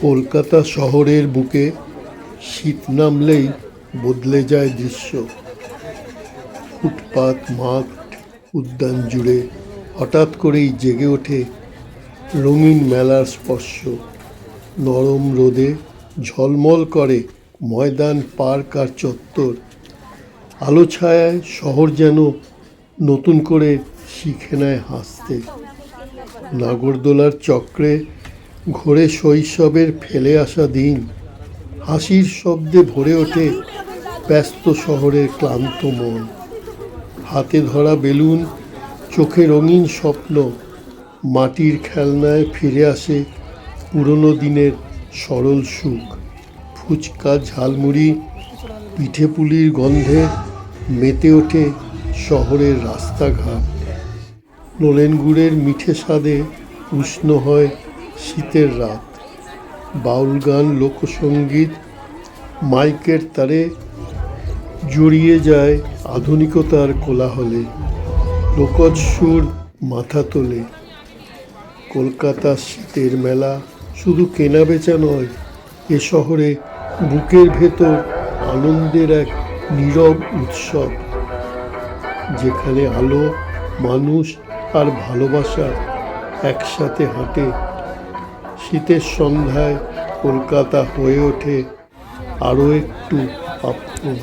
কলকাতা শহরের বুকে শীত নামলেই বদলে যায় দৃশ্য। ফুটপাত, মাঠ, উদ্যান জুড়ে হঠাৎ করেই জেগে ওঠে রঙিন মেলার স্পর্শ। নরম রোদে ঝলমল করে ময়দান, পার্ক আর চত্বর। আলো ছায়ায় শহর যেন নতুন করে শিখে নেয় হাসতে। নাগরদোলার চক্রে ঘোরে শৈশবের ফেলে আসা দিন। হাসির শব্দে ভরে ওঠে ব্যস্ত শহরের ক্লান্ত মন। হাতে ধরা বেলুন, চোখে রঙিন স্বপ্ন, মাটির খেলনায় ফিরে আসে পুরনো দিনের সরল সুখ। ফুচকা, ঝালমুড়ি, পিঠেপুলির গন্ধে মেতে ওঠে শহরের রাস্তাঘাট। নলেন গুড়ের মিঠে স্বাদে উষ্ণ হয় শীতের রাত। বাউল গান, লোকসঙ্গীত মাইকের তারে জড়িয়ে যায় আধুনিকতার কোলাহলে। লোকজ সুর মাথা তোলে। কলকাতা শীতের মেলা শুধু কেনাবেচা নয়, এ শহরে বুকের ভেতর আনন্দের এক নীরব উৎসব, যেখানে আলো, মানুষ আর ভালোবাসা একসাথে হাঁটে। শীতের সন্ধ্যায় কলকাতা হয়ে ওঠে আরও একটু আপন।